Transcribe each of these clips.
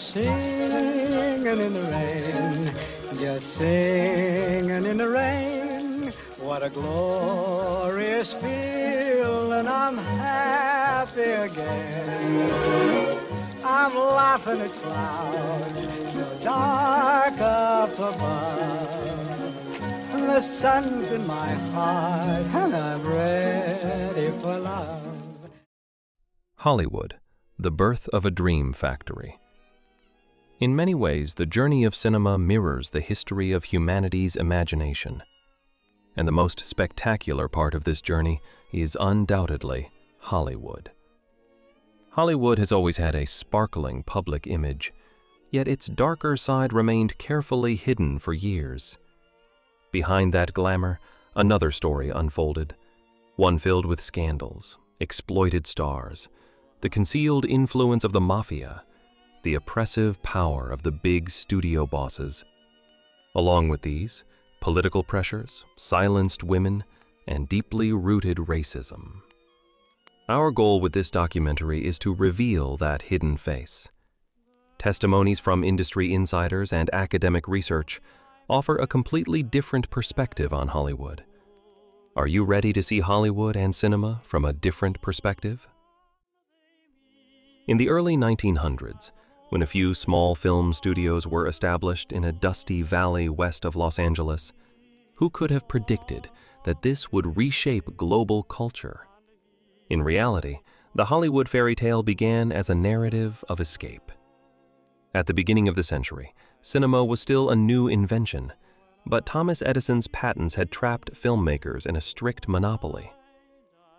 singing in the rain, just singing in the rain. What a glorious feeling, I'm happy again. I'm laughing at clouds so dark up above. And the sun's in my heart and I'm ready for love. Hollywood, the birth of a dream factory. In many ways, the journey of cinema mirrors the history of humanity's imagination. And the most spectacular part of this journey is undoubtedly Hollywood. Hollywood has always had a sparkling public image, yet its darker side remained carefully hidden for years. Behind that glamour, another story unfolded, one filled with scandals, exploited stars, the concealed influence of the Mafia, the oppressive power of the big studio bosses. Along with these, political pressures, silenced women, and deeply rooted racism. Our goal with this documentary is to reveal that hidden face. Testimonies from industry insiders and academic research offer a completely different perspective on Hollywood. Are you ready to see Hollywood and cinema from a different perspective? In the early 1900s, when a few small film studios were established in a dusty valley west of Los Angeles, who could have predicted that this would reshape global culture? In reality, the Hollywood fairy tale began as a narrative of escape. At the beginning of the century, cinema was still a new invention, but Thomas Edison's patents had trapped filmmakers in a strict monopoly.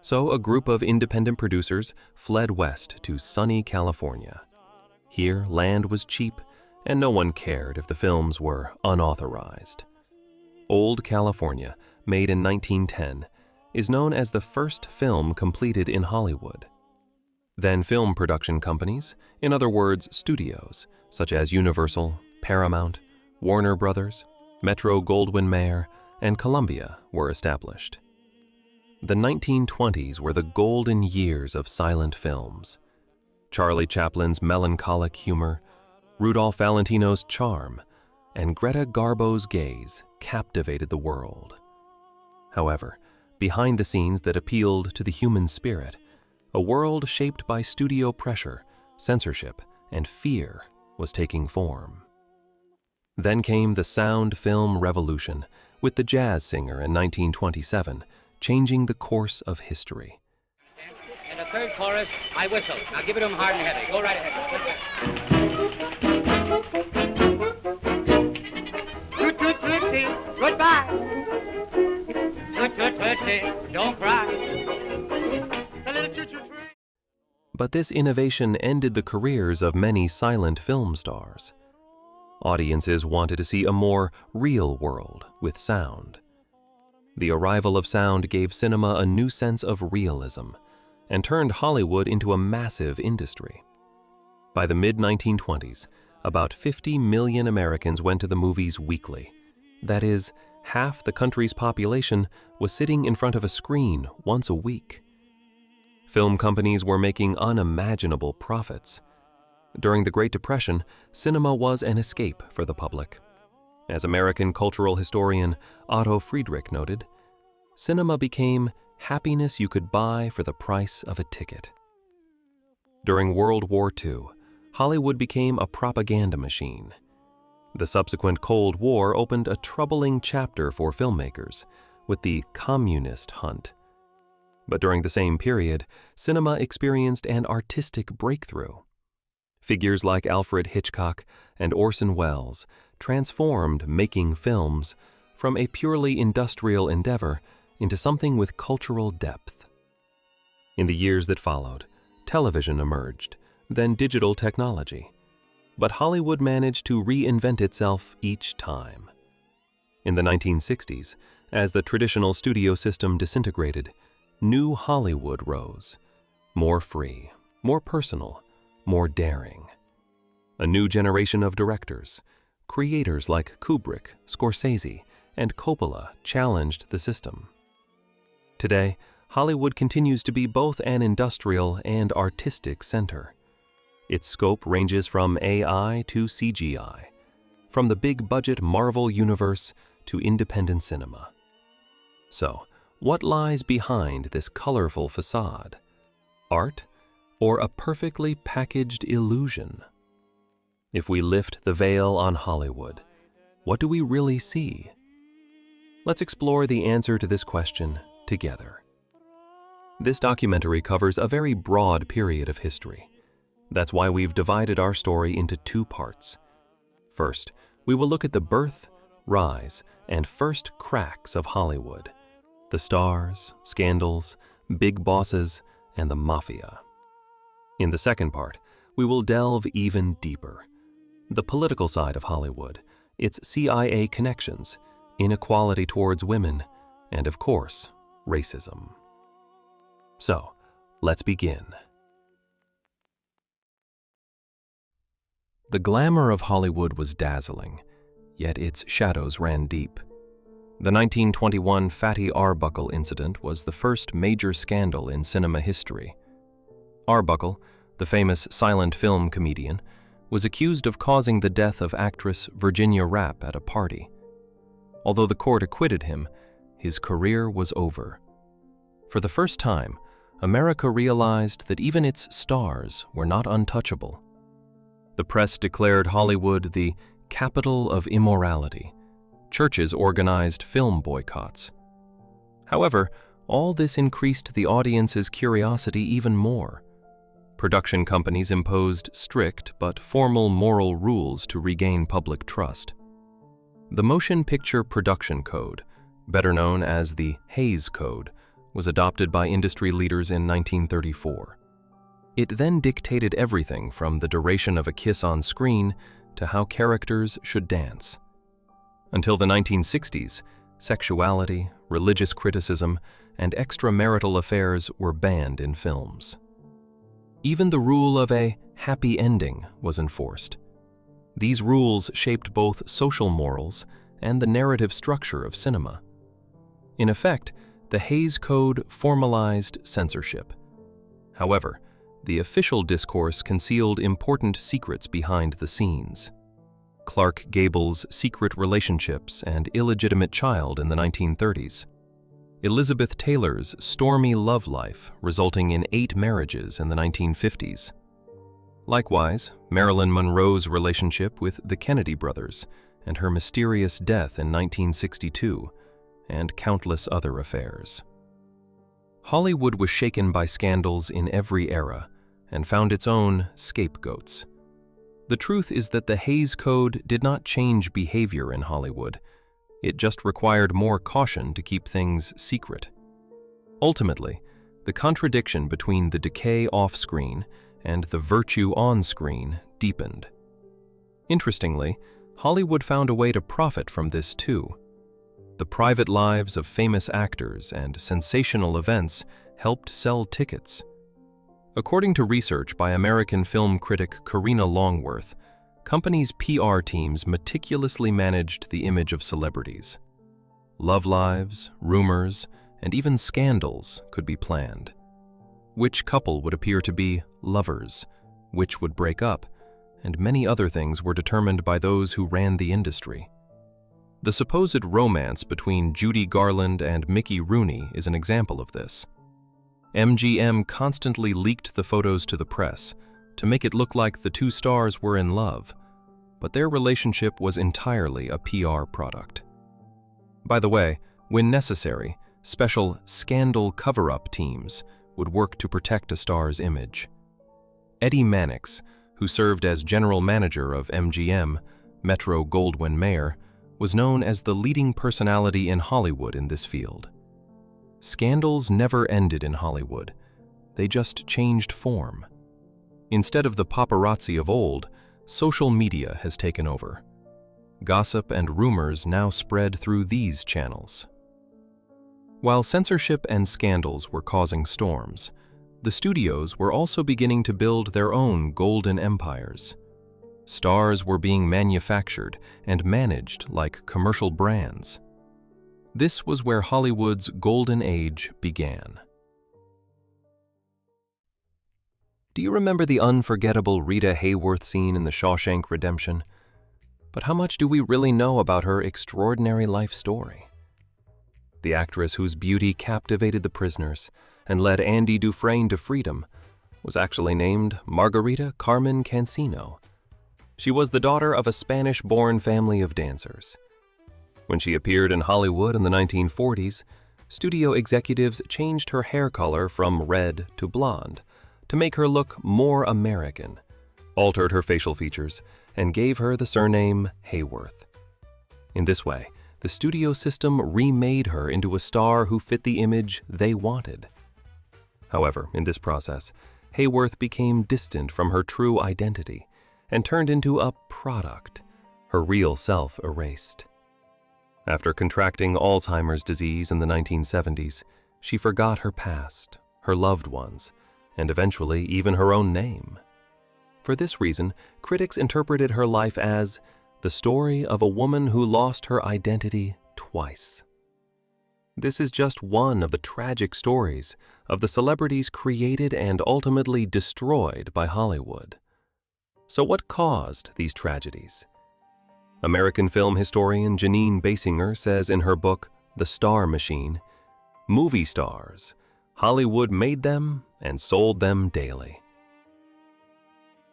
So a group of independent producers fled west to sunny California. Here, land was cheap, and no one cared if the films were unauthorized. Old California, made in 1910, is known as the first film completed in Hollywood. Then film production companies, in other words studios, such as Universal, Paramount, Warner Brothers, Metro-Goldwyn-Mayer, and Columbia were established. The 1920s were the golden years of silent films. Charlie Chaplin's melancholic humor, Rudolph Valentino's charm, and Greta Garbo's gaze captivated the world. However, behind the scenes that appealed to the human spirit, a world shaped by studio pressure, censorship, and fear was taking form. Then came the sound film revolution, with The Jazz Singer in 1927, changing the course of history. In the third chorus, I whistle. Now give it to him hard and heavy. Go right ahead. Toot, toot, tootsie, goodbye. Toot, toot, tootsie, don't cry. The little choo-choo train. But this innovation ended the careers of many silent film stars. Audiences wanted to see a more real world with sound. The arrival of sound gave cinema a new sense of realism and turned Hollywood into a massive industry. By the mid-1920s, about 50 million Americans went to the movies weekly. That is, half the country's population was sitting in front of a screen once a week. Film companies were making unimaginable profits. During the Great Depression, cinema was an escape for the public. As American cultural historian Otto Friedrich noted, cinema became happiness you could buy for the price of a ticket. During World War II, Hollywood became a propaganda machine. The subsequent Cold War opened a troubling chapter for filmmakers with the communist hunt. But during the same period, cinema experienced an artistic breakthrough. Figures like Alfred Hitchcock and Orson Welles transformed making films from a purely industrial endeavor into something with cultural depth. In the years that followed, television emerged, then digital technology. But Hollywood managed to reinvent itself each time. In the 1960s, as the traditional studio system disintegrated, new Hollywood rose, more free, more personal, more daring. A new generation of directors, creators like Kubrick, Scorsese, and Coppola challenged the system. Today, Hollywood continues to be both an industrial and artistic center. Its scope ranges from AI to CGI, from the big-budget Marvel universe to independent cinema. So, what lies behind this colorful facade? Art or a perfectly packaged illusion? If we lift the veil on Hollywood, what do we really see? Let's explore the answer to this question together. This documentary covers a very broad period of history. That's why we've divided our story into two parts. First, we will look at the birth, rise, and first cracks of Hollywood, the stars, scandals, big bosses, and the Mafia. In the second part, we will delve even deeper. The political side of Hollywood, its CIA connections, inequality towards women, and of course, racism. So, let's begin. The glamour of Hollywood was dazzling, yet its shadows ran deep. The 1921 Fatty Arbuckle incident was the first major scandal in cinema history. Arbuckle, the famous silent film comedian, was accused of causing the death of actress Virginia Rappe at a party. Although the court acquitted him, his career was over. For the first time, America realized that even its stars were not untouchable. The press declared Hollywood the capital of immorality. Churches organized film boycotts. However, all this increased the audience's curiosity even more. Production companies imposed strict but formal moral rules to regain public trust. The Motion Picture Production Code, better known as the Hays Code, was adopted by industry leaders in 1934. It then dictated everything from the duration of a kiss on screen to how characters should dance. Until the 1960s, sexuality, religious criticism, and extramarital affairs were banned in films. Even the rule of a happy ending was enforced. These rules shaped both social morals and the narrative structure of cinema. In effect, the Hays Code formalized censorship. However, the official discourse concealed important secrets behind the scenes. Clark Gable's secret relationships and illegitimate child in the 1930s. Elizabeth Taylor's stormy love life resulting in 8 marriages in the 1950s. Likewise, Marilyn Monroe's relationship with the Kennedy brothers and her mysterious death in 1962, and countless other affairs. Hollywood was shaken by scandals in every era and found its own scapegoats. The truth is that the Hays Code did not change behavior in Hollywood. It just required more caution to keep things secret. Ultimately, the contradiction between the decay off-screen and the virtue on-screen deepened. Interestingly, Hollywood found a way to profit from this too. The private lives of famous actors and sensational events helped sell tickets. According to research by American film critic Karina Longworth, companies' PR teams meticulously managed the image of celebrities. Love lives, rumors, and even scandals could be planned. Which couple would appear to be lovers, which would break up, and many other things were determined by those who ran the industry. The supposed romance between Judy Garland and Mickey Rooney is an example of this. MGM constantly leaked the photos to the press to make it look like the two stars were in love, but their relationship was entirely a PR product. By the way, when necessary, special scandal cover-up teams would work to protect a star's image. Eddie Mannix, who served as general manager of MGM, Metro-Goldwyn-Mayer, was known as the leading personality in Hollywood in this field. Scandals never ended in Hollywood. They just changed form. Instead of the paparazzi of old, social media has taken over. Gossip and rumors now spread through these channels. While censorship and scandals were causing storms, the studios were also beginning to build their own golden empires. Stars were being manufactured and managed like commercial brands. This was where Hollywood's golden age began. Do you remember the unforgettable Rita Hayworth scene in The Shawshank Redemption? But how much do we really know about her extraordinary life story? The actress whose beauty captivated the prisoners and led Andy Dufresne to freedom was actually named Margarita Carmen Cancino. She was the daughter of a Spanish-born family of dancers. When she appeared in Hollywood in the 1940s, studio executives changed her hair color from red to blonde to make her look more American, altered her facial features, and gave her the surname Hayworth. In this way, the studio system remade her into a star who fit the image they wanted. However, in this process, Hayworth became distant from her true identity and turned into a product, her real self erased. After contracting Alzheimer's disease in the 1970s, she forgot her past, her loved ones, and eventually even her own name. For this reason, critics interpreted her life as the story of a woman who lost her identity twice. This is just one of the tragic stories of the celebrities created and ultimately destroyed by Hollywood. So what caused these tragedies? American film historian Janine Basinger says in her book, The Star Machine, "Movie stars, Hollywood made them and sold them daily."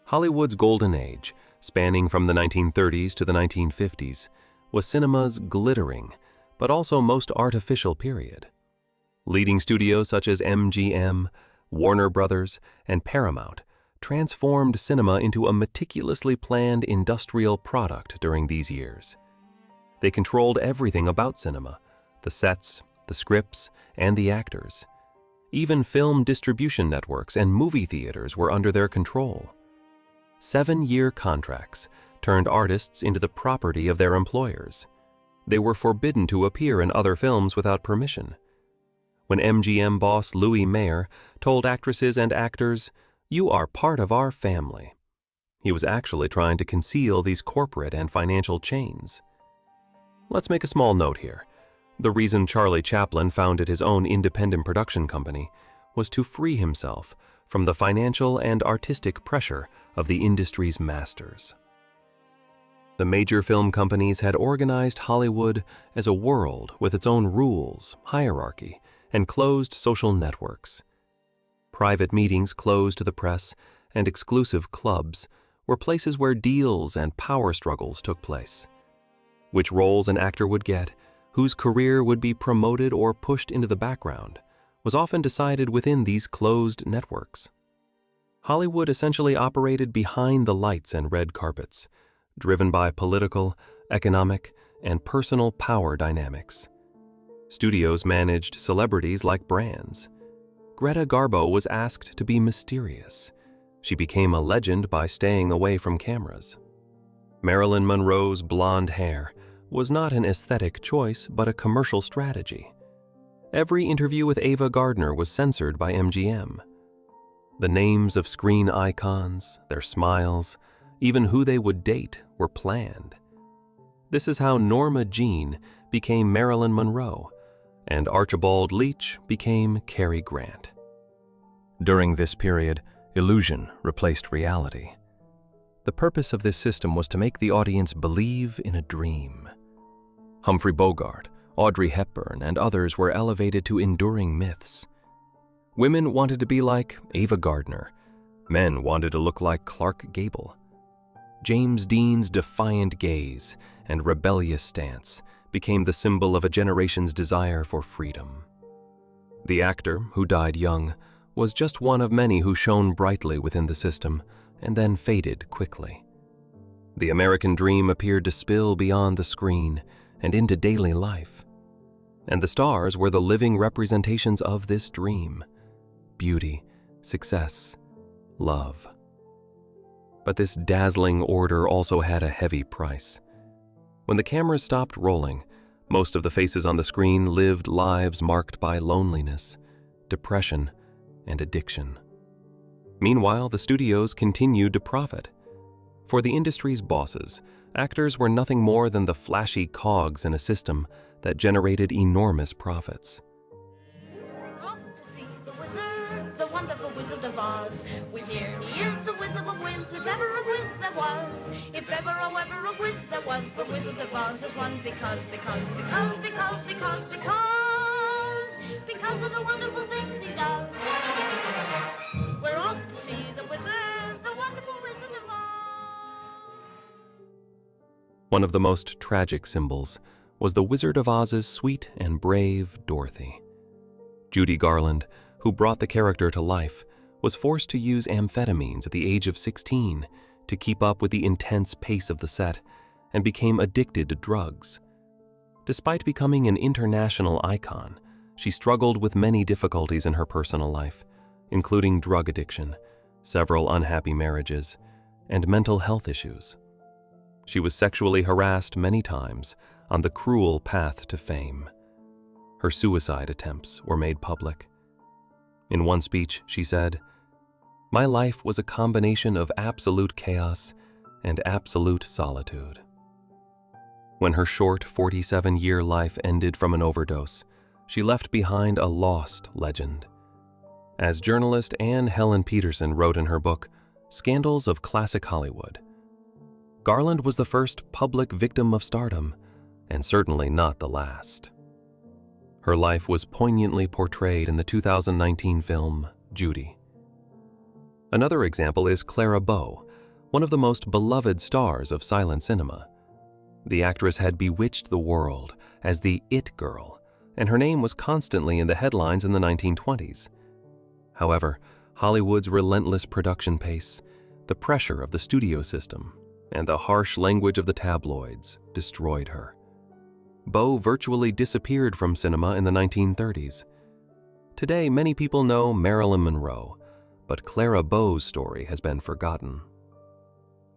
Hollywood's golden age, spanning from the 1930s to the 1950s, was cinema's glittering, but also most artificial period. Leading studios such as MGM, Warner Brothers, and Paramount transformed cinema into a meticulously planned industrial product during these years. They controlled everything about cinema: the sets, the scripts, and the actors. Even film distribution networks and movie theaters were under their control. 7-year contracts turned artists into the property of their employers. They were forbidden to appear in other films without permission. When MGM boss Louis Mayer told actresses and actors, "You are part of our family," he was actually trying to conceal these corporate and financial chains. Let's make a small note here. The reason Charlie Chaplin founded his own independent production company was to free himself from the financial and artistic pressure of the industry's masters. The major film companies had organized Hollywood as a world with its own rules, hierarchy, and closed social networks. Private meetings closed to the press and exclusive clubs were places where deals and power struggles took place. Which roles an actor would get, whose career would be promoted or pushed into the background, was often decided within these closed networks. Hollywood essentially operated behind the lights and red carpets, driven by political, economic, and personal power dynamics. Studios managed celebrities like brands. Greta Garbo was asked to be mysterious. She became a legend by staying away from cameras. Marilyn Monroe's blonde hair was not an aesthetic choice but a commercial strategy. Every interview with Ava Gardner was censored by MGM. The names of screen icons, their smiles, even who they would date were planned. This is how Norma Jean became Marilyn Monroe, and Archibald Leach became Cary Grant. During this period, illusion replaced reality. The purpose of this system was to make the audience believe in a dream. Humphrey Bogart, Audrey Hepburn, and others were elevated to enduring myths. Women wanted to be like Ava Gardner. Men wanted to look like Clark Gable. James Dean's defiant gaze and rebellious stance became the symbol of a generation's desire for freedom. The actor, who died young, was just one of many who shone brightly within the system and then faded quickly. The American dream appeared to spill beyond the screen and into daily life. And the stars were the living representations of this dream: beauty, success, love. But this dazzling order also had a heavy price. When the cameras stopped rolling, most of the faces on the screen lived lives marked by loneliness, depression, and addiction. Meanwhile, the studios continued to profit. For the industry's bosses, actors were nothing more than the flashy cogs in a system that generated enormous profits. Off to see the wizard, the wonderful Wizard of Oz. We hear he is a whiz of a whiz, if ever a whiz there was. If ever a whiz there was, the Wizard of Oz is one because of the wonderful things he does. We're off to see the wizard, the wonderful Wizard of Oz. One of the most tragic symbols was the Wizard of Oz's sweet and brave Dorothy. Judy Garland, who brought the character to life, was forced to use amphetamines at the age of 16 to keep up with the intense pace of the set and became addicted to drugs. Despite becoming an international icon, she struggled with many difficulties in her personal life, including drug addiction, several unhappy marriages, and mental health issues. She was sexually harassed many times on the cruel path to fame. Her suicide attempts were made public. In one speech, she said, "My life was a combination of absolute chaos and absolute solitude." When her short 47-year life ended from an overdose, she left behind a lost legend. As journalist Anne Helen Peterson wrote in her book, Scandals of Classic Hollywood, Garland was the first public victim of stardom, and certainly not the last. Her life was poignantly portrayed in the 2019 film Judy. Another example is Clara Bow, one of the most beloved stars of silent cinema. The actress had bewitched the world as the It Girl, and her name was constantly in the headlines in the 1920s. However, Hollywood's relentless production pace, the pressure of the studio system, and the harsh language of the tabloids destroyed her. Bow virtually disappeared from cinema in the 1930s. Today, many people know Marilyn Monroe, but Clara Bow's story has been forgotten.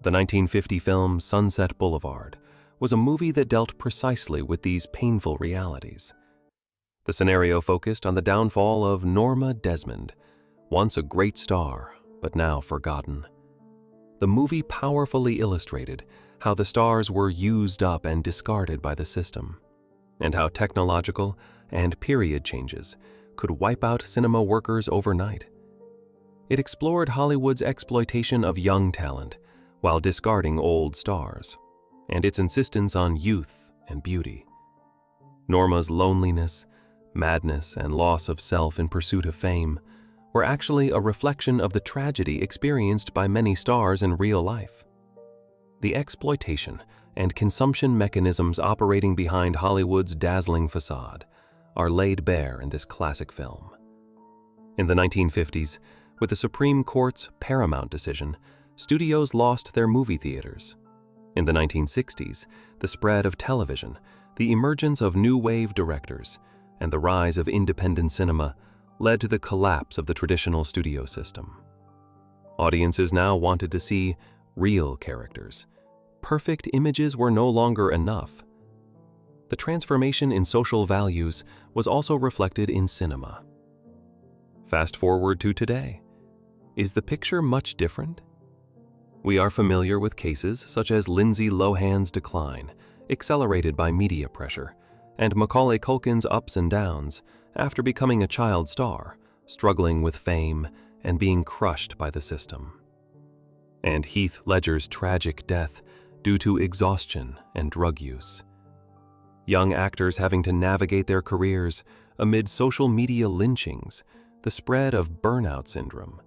The 1950 film Sunset Boulevard was a movie that dealt precisely with these painful realities. The scenario focused on the downfall of Norma Desmond, once a great star, but now forgotten. The movie powerfully illustrated how the stars were used up and discarded by the system, and how technological and period changes could wipe out cinema workers overnight. It explored Hollywood's exploitation of young talent while discarding old stars, and its insistence on youth and beauty. Norma's loneliness, madness, and loss of self in pursuit of fame were actually a reflection of the tragedy experienced by many stars in real life. The exploitation and consumption mechanisms operating behind Hollywood's dazzling facade are laid bare in this classic film. In the 1950s, with the Supreme Court's Paramount decision, studios lost their movie theaters. In the 1960s, the spread of television, the emergence of new wave directors, and the rise of independent cinema led to the collapse of the traditional studio system. Audiences now wanted to see real characters. Perfect images were no longer enough. The transformation in social values was also reflected in cinema. Fast forward to today. Is the picture much different? We are familiar with cases such as Lindsay Lohan's decline, accelerated by media pressure, and Macaulay Culkin's ups and downs after becoming a child star, struggling with fame and being crushed by the system. And Heath Ledger's tragic death due to exhaustion and drug use. Young actors having to navigate their careers amid social media lynchings, the spread of burnout syndrome.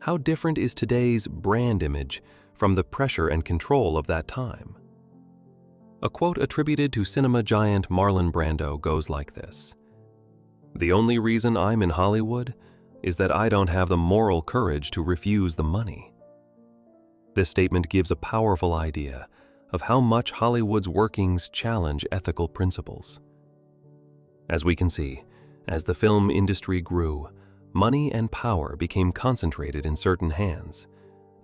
How different is today's brand image from the pressure and control of that time? A quote attributed to cinema giant Marlon Brando goes like this: "The only reason I'm in Hollywood is that I don't have the moral courage to refuse the money." This statement gives a powerful idea of how much Hollywood's workings challenge ethical principles. As we can see, as the film industry grew, money and power became concentrated in certain hands,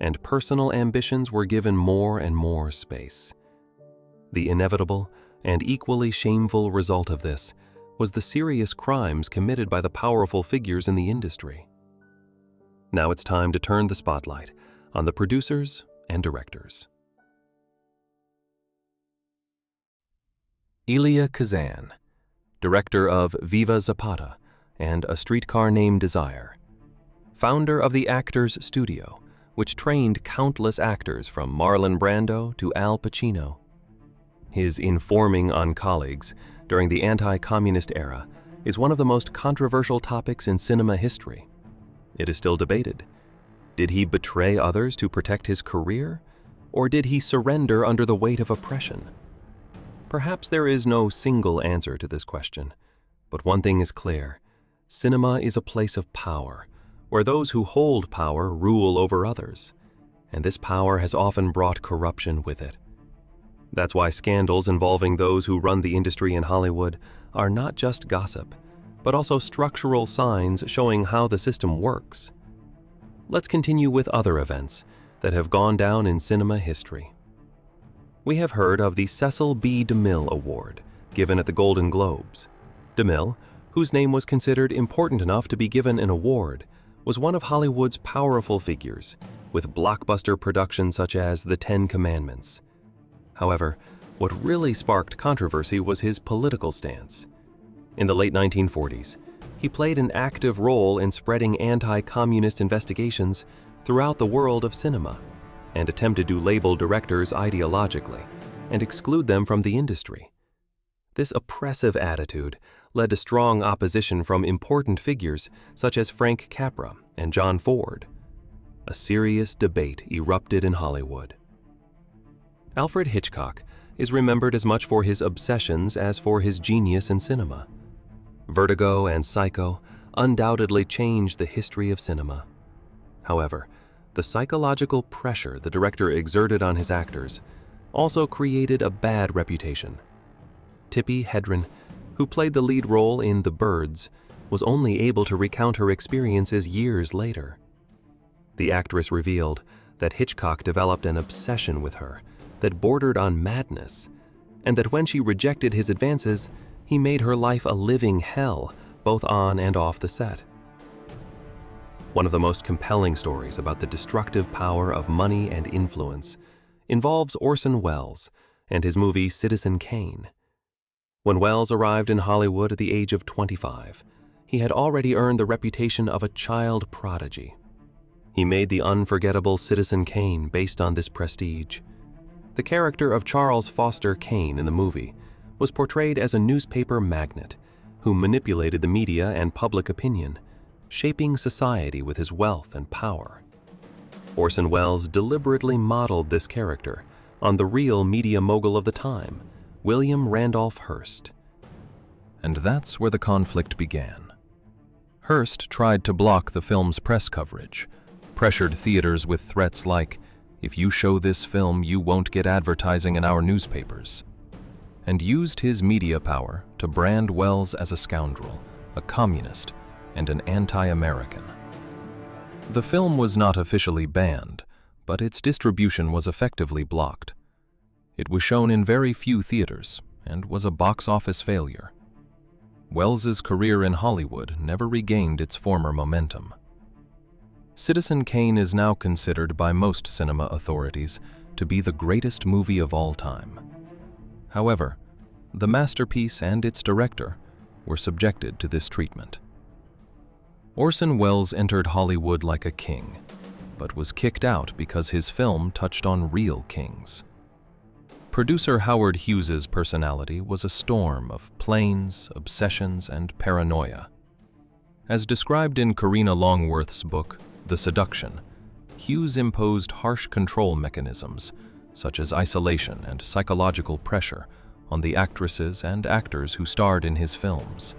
and personal ambitions were given more and more space. The inevitable and equally shameful result of this was the serious crimes committed by the powerful figures in the industry. Now it's time to turn the spotlight on the producers and directors. Elia Kazan, director of Viva Zapata and A Streetcar Named Desire, founder of the Actors Studio, which trained countless actors from Marlon Brando to Al Pacino. His informing on colleagues during the anti-communist era is one of the most controversial topics in cinema history. It is still debated. Did he betray others to protect his career, or did he surrender under the weight of oppression? Perhaps there is no single answer to this question, but one thing is clear. Cinema is a place of power, where those who hold power rule over others, and this power has often brought corruption with it. That's why scandals involving those who run the industry in Hollywood are not just gossip, but also structural signs showing how the system works. Let's continue with other events that have gone down in cinema history. We have heard of the Cecil B. DeMille Award, given at the Golden Globes. DeMille, whose name was considered important enough to be given an award, was one of Hollywood's powerful figures, with blockbuster productions such as The Ten Commandments. However, what really sparked controversy was his political stance. In the late 1940s, he played an active role in spreading anti-communist investigations throughout the world of cinema, and attempted to label directors ideologically and exclude them from the industry. This oppressive attitude led to strong opposition from important figures such as Frank Capra and John Ford. A serious debate erupted in Hollywood. Alfred Hitchcock is remembered as much for his obsessions as for his genius in cinema. Vertigo and Psycho undoubtedly changed the history of cinema. However, the psychological pressure the director exerted on his actors also created a bad reputation. Tippi Hedren, who played the lead role in The Birds, was only able to recount her experiences years later. The actress revealed that Hitchcock developed an obsession with her that bordered on madness, and that when she rejected his advances, he made her life a living hell, both on and off the set. One of the most compelling stories about the destructive power of money and influence involves Orson Welles and his movie Citizen Kane. When Welles arrived in Hollywood at the age of 25, he had already earned the reputation of a child prodigy. He made the unforgettable Citizen Kane based on this prestige. The character of Charles Foster Kane in the movie was portrayed as a newspaper magnate who manipulated the media and public opinion, shaping society with his wealth and power. Orson Welles deliberately modeled this character on the real media mogul of the time, William Randolph Hearst. And that's where the conflict began. Hearst tried to block the film's press coverage, pressured theaters with threats like, "If you show this film, you won't get advertising in our newspapers," and used his media power to brand Welles as a scoundrel, a communist, and an anti-American. The film was not officially banned, but its distribution was effectively blocked. It was shown in very few theaters and was a box office failure. Welles's career in Hollywood never regained its former momentum. Citizen Kane is now considered by most cinema authorities to be the greatest movie of all time. However, the masterpiece and its director were subjected to this treatment. Orson Welles entered Hollywood like a king, but was kicked out because his film touched on real kings. Producer Howard Hughes's personality was a storm of planes, obsessions, and paranoia. As described in Karina Longworth's book, The Seduction, Hughes imposed harsh control mechanisms, such as isolation and psychological pressure, on the actresses and actors who starred in his films.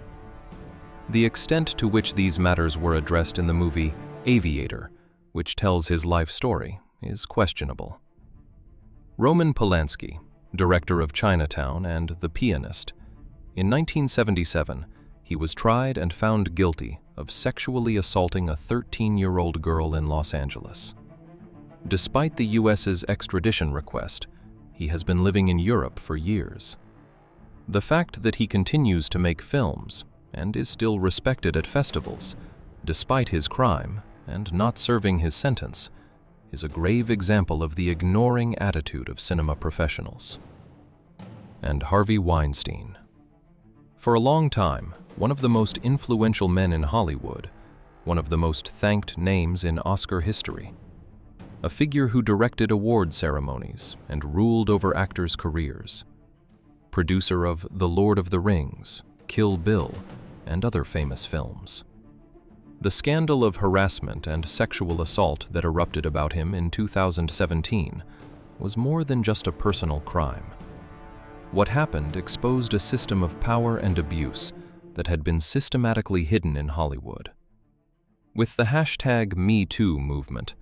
The extent to which these matters were addressed in the movie Aviator, which tells his life story, is questionable. Roman Polanski, director of Chinatown and The Pianist, in 1977, he was tried and found guilty of sexually assaulting a 13-year-old girl in Los Angeles. Despite the U.S.'s extradition request, he has been living in Europe for years. The fact that he continues to make films and is still respected at festivals, despite his crime and not serving his sentence, is a grave example of the ignoring attitude of cinema professionals. And Harvey Weinstein. For a long time, one of the most influential men in Hollywood, one of the most thanked names in Oscar history. A figure who directed award ceremonies and ruled over actors' careers. Producer of The Lord of the Rings, Kill Bill, and other famous films. The scandal of harassment and sexual assault that erupted about him in 2017 was more than just a personal crime. What happened exposed a system of power and abuse that had been systematically hidden in Hollywood. With the hashtag #MeToo movement,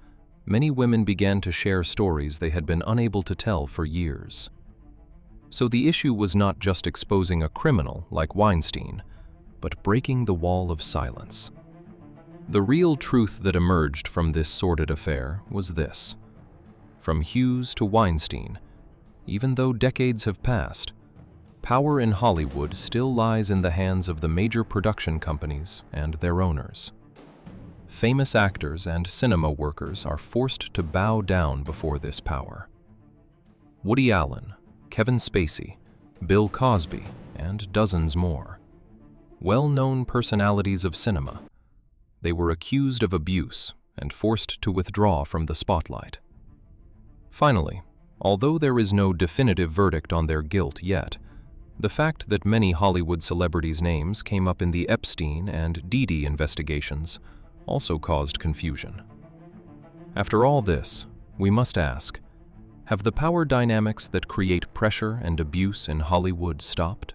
many women began to share stories they had been unable to tell for years. So the issue was not just exposing a criminal like Weinstein, but breaking the wall of silence. The real truth that emerged from this sordid affair was this. From Hughes to Weinstein, even though decades have passed, power in Hollywood still lies in the hands of the major production companies and their owners. Famous actors and cinema workers are forced to bow down before this power. Woody Allen, Kevin Spacey, Bill Cosby, and dozens more. Well-known personalities of cinema, they were accused of abuse and forced to withdraw from the spotlight. Finally, although there is no definitive verdict on their guilt yet, the fact that many Hollywood celebrities' names came up in the Epstein and Didi investigations also caused confusion. After all this, we must ask, have the power dynamics that create pressure and abuse in Hollywood stopped?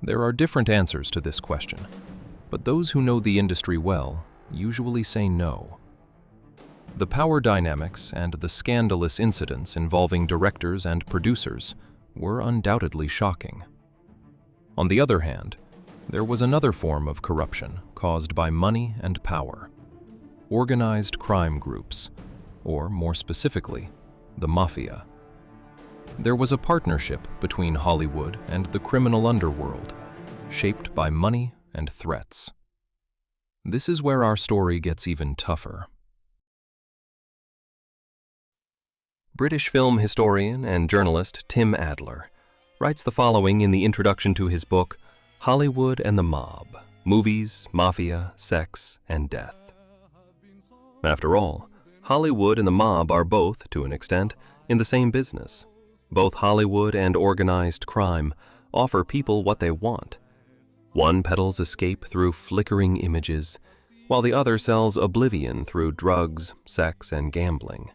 There are different answers to this question, but those who know the industry well usually say no. The power dynamics and the scandalous incidents involving directors and producers were undoubtedly shocking. On the other hand, there was another form of corruption caused by money and power. Organized crime groups, or more specifically, the Mafia. There was a partnership between Hollywood and the criminal underworld, shaped by money and threats. This is where our story gets even tougher. British film historian and journalist Tim Adler writes the following in the introduction to his book, Hollywood and the Mob, Movies, Mafia, Sex, and Death. After all, Hollywood and the mob are both, to an extent, in the same business. Both Hollywood and organized crime offer people what they want. One peddles escape through flickering images, while the other sells oblivion through drugs, sex, and gambling.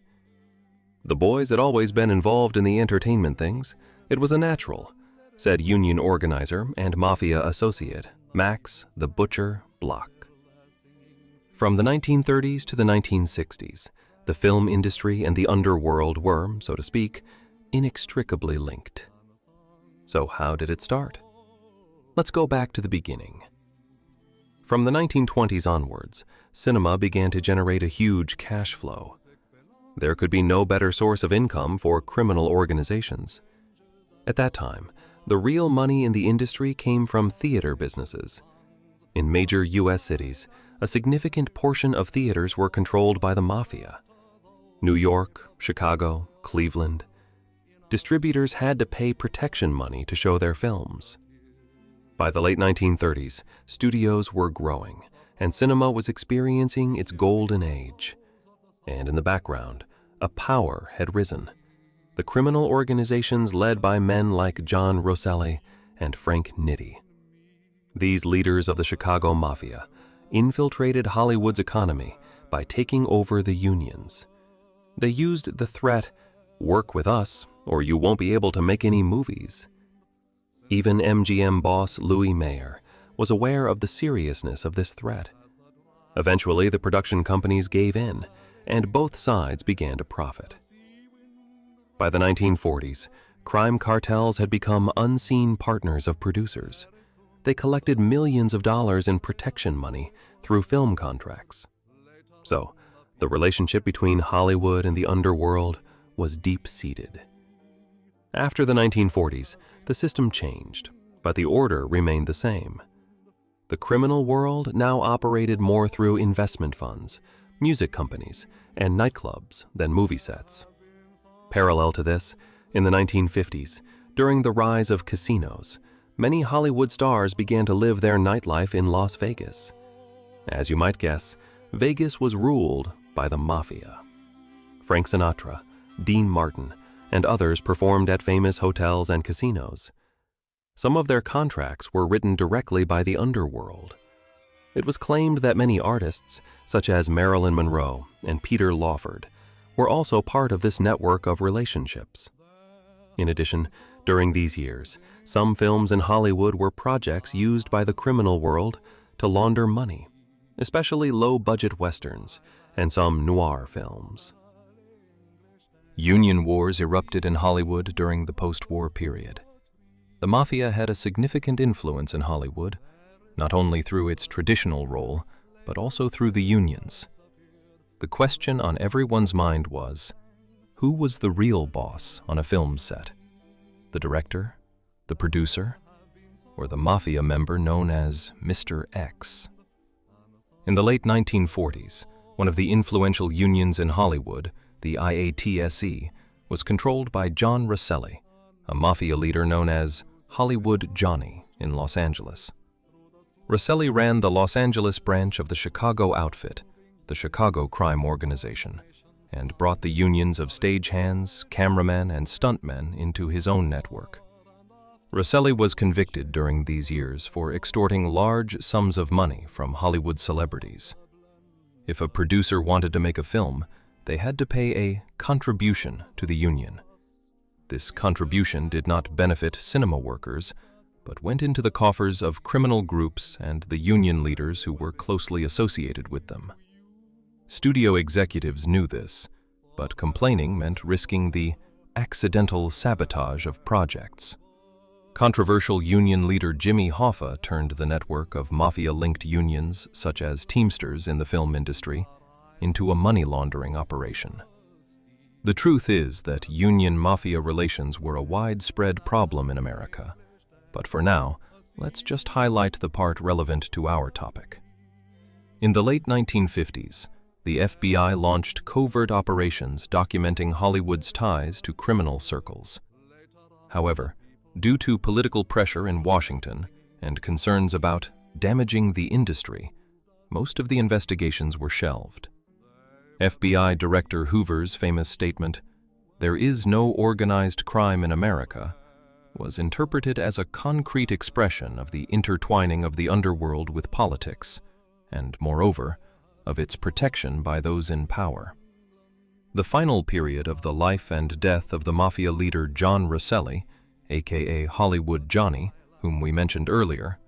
The boys had always been involved in the entertainment things. It was a natural, said union organizer and Mafia associate Max the Butcher Block. From the 1930s to the 1960s, the film industry and the underworld were, so to speak, inextricably linked. So how did it start? Let's go back to the beginning. From the 1920s onwards, cinema began to generate a huge cash flow. There could be no better source of income for criminal organizations. At that time, the real money in the industry came from theater businesses. In major U.S. cities, a significant portion of theaters were controlled by the Mafia. New York, Chicago, Cleveland. Distributors had to pay protection money to show their films. By the late 1930s, studios were growing, and cinema was experiencing its golden age. And in the background, a power had risen. The criminal organizations led by men like John Rosselli and Frank Nitti. These leaders of the Chicago Mafia infiltrated Hollywood's economy by taking over the unions. They used the threat, "Work with us, or you won't be able to make any movies." Even MGM boss Louis Mayer was aware of the seriousness of this threat. Eventually, the production companies gave in, and both sides began to profit. By the 1940s, crime cartels had become unseen partners of producers. They collected millions of dollars in protection money through film contracts. So, the relationship between Hollywood and the underworld was deep-seated. After the 1940s, the system changed, but the order remained the same. The criminal world now operated more through investment funds, music companies, and nightclubs than movie sets. Parallel to this, in the 1950s, during the rise of casinos, many Hollywood stars began to live their nightlife in Las Vegas. As you might guess, Vegas was ruled by the Mafia. Frank Sinatra, Dean Martin, and others performed at famous hotels and casinos. Some of their contracts were written directly by the underworld. It was claimed that many artists, such as Marilyn Monroe and Peter Lawford, were also part of this network of relationships. In addition, during these years, some films in Hollywood were projects used by the criminal world to launder money, especially low-budget westerns and some noir films. Union wars erupted in Hollywood during the post-war period. The Mafia had a significant influence in Hollywood, not only through its traditional role, but also through the unions. The question on everyone's mind was, who was the real boss on a film set? The director, the producer, or the Mafia member known as Mr. X? In the late 1940s, one of the influential unions in Hollywood, the IATSE, was controlled by John Rosselli, a Mafia leader known as Hollywood Johnny in Los Angeles. Rosselli ran the Los Angeles branch of the Chicago outfit, the Chicago Crime Organization, and brought the unions of stagehands, cameramen, and stuntmen into his own network. Rosselli was convicted during these years for extorting large sums of money from Hollywood celebrities. If a producer wanted to make a film, they had to pay a contribution to the union. This contribution did not benefit cinema workers, but went into the coffers of criminal groups and the union leaders who were closely associated with them. Studio executives knew this, but complaining meant risking the accidental sabotage of projects. Controversial union leader Jimmy Hoffa turned the network of Mafia-linked unions, such as Teamsters in the film industry, into a money laundering operation. The truth is that union-Mafia relations were a widespread problem in America. But for now, let's just highlight the part relevant to our topic. In the late 1950s, the FBI launched covert operations documenting Hollywood's ties to criminal circles. However, due to political pressure in Washington and concerns about damaging the industry, most of the investigations were shelved. FBI Director Hoover's famous statement, "There is no organized crime in America," was interpreted as a concrete expression of the intertwining of the underworld with politics, and moreover, of its protection by those in power. The final period of the life and death of the Mafia leader John Rosselli, aka Hollywood Johnny, whom we mentioned earlier,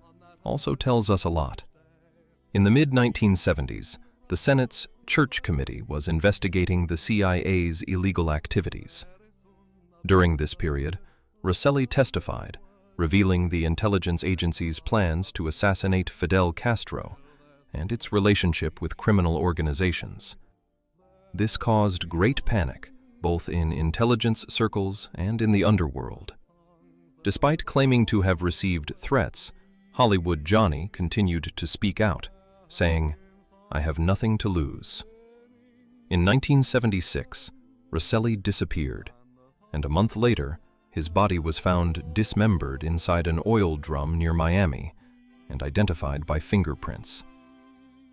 also tells us a lot. In the mid-1970s, the Senate's Church Committee was investigating the CIA's illegal activities. During this period, Rosselli testified, revealing the intelligence agency's plans to assassinate Fidel Castro and its relationship with criminal organizations. This caused great panic, both in intelligence circles and in the underworld. Despite claiming to have received threats, Hollywood Johnny continued to speak out, saying, "I have nothing to lose." In 1976, Rosselli disappeared, and a month later, his body was found dismembered inside an oil drum near Miami and identified by fingerprints.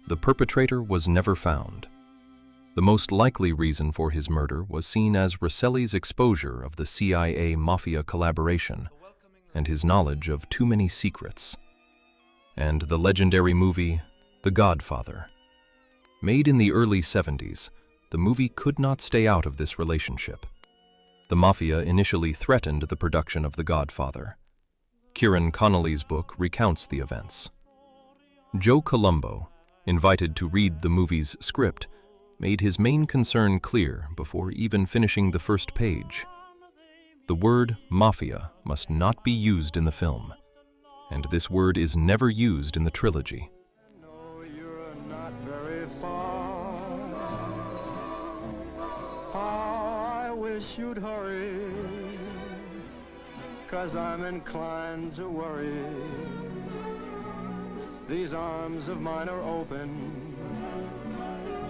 The perpetrator was never found. The most likely reason for his murder was seen as Rosselli's exposure of the CIA Mafia collaboration and his knowledge of too many secrets. And the legendary movie, The Godfather. Made in the early 70s, the movie could not stay out of this relationship. The Mafia initially threatened the production of The Godfather. Kieran Connolly's book recounts the events. Joe Colombo, invited to read the movie's script, made his main concern clear before even finishing the first page. The word Mafia must not be used in the film, and this word is never used in the trilogy. No, you're not very far. I wish you'd hurry, 'cause I'm inclined to worry. These arms of mine are open,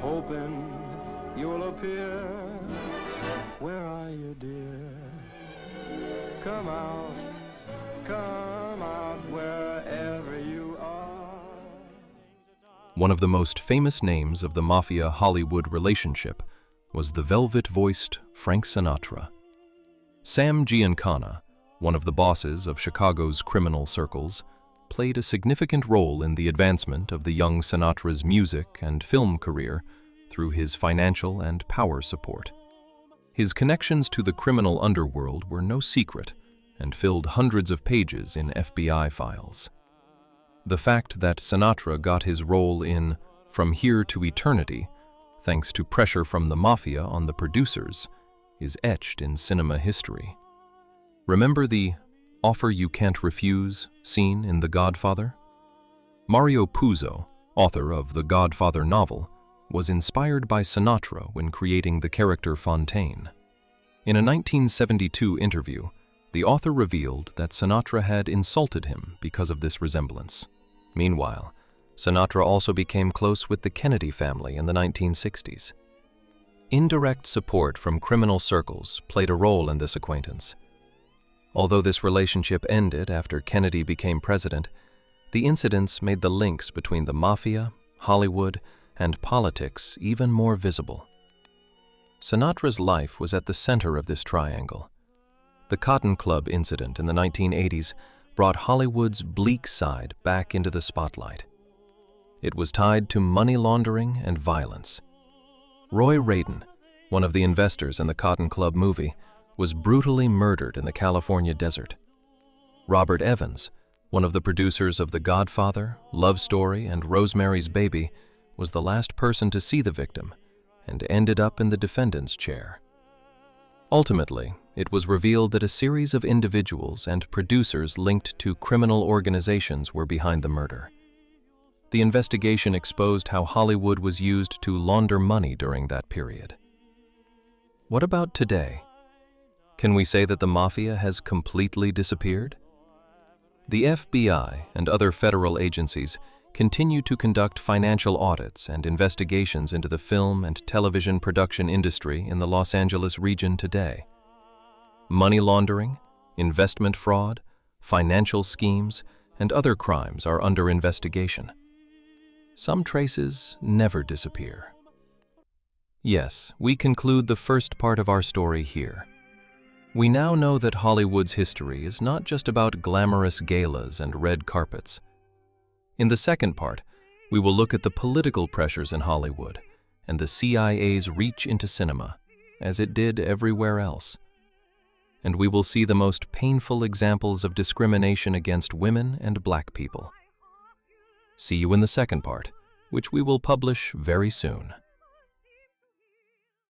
hoping you'll appear. Where are you, dear? Come out wherever you are. One of the most famous names of the Mafia-Hollywood relationship was the velvet-voiced Frank Sinatra. Sam Giancana, one of the bosses of Chicago's criminal circles, played a significant role in the advancement of the young Sinatra's music and film career through his financial and power support. His connections to the criminal underworld were no secret and filled hundreds of pages in FBI files. The fact that Sinatra got his role in From Here to Eternity, thanks to pressure from the Mafia on the producers, is etched in cinema history. Remember the "offer you can't refuse" scene in The Godfather? Mario Puzo, author of the Godfather novel, was inspired by Sinatra when creating the character Fontaine. In a 1972 interview, the author revealed that Sinatra had insulted him because of this resemblance. Meanwhile, Sinatra also became close with the Kennedy family in the 1960s. Indirect support from criminal circles played a role in this acquaintance. Although this relationship ended after Kennedy became president, the incidents made the links between the Mafia, Hollywood, and politics even more visible. Sinatra's life was at the center of this triangle. The Cotton Club incident in the 1980s brought Hollywood's bleak side back into the spotlight. It was tied to money laundering and violence. Roy Radin, one of the investors in the Cotton Club movie, was brutally murdered in the California desert. Robert Evans, one of the producers of The Godfather, Love Story, and Rosemary's Baby, was the last person to see the victim and ended up in the defendant's chair. Ultimately, it was revealed that a series of individuals and producers linked to criminal organizations were behind the murder. The investigation exposed how Hollywood was used to launder money during that period. What about today? Can we say that the Mafia has completely disappeared? The FBI and other federal agencies continue to conduct financial audits and investigations into the film and television production industry in the Los Angeles region today. Money laundering, investment fraud, financial schemes, and other crimes are under investigation. Some traces never disappear. Yes, we conclude the first part of our story here. We now know that Hollywood's history is not just about glamorous galas and red carpets. In the second part, we will look at the political pressures in Hollywood and the CIA's reach into cinema, as it did everywhere else. And we will see the most painful examples of discrimination against women and black people. See you in the second part, which we will publish very soon.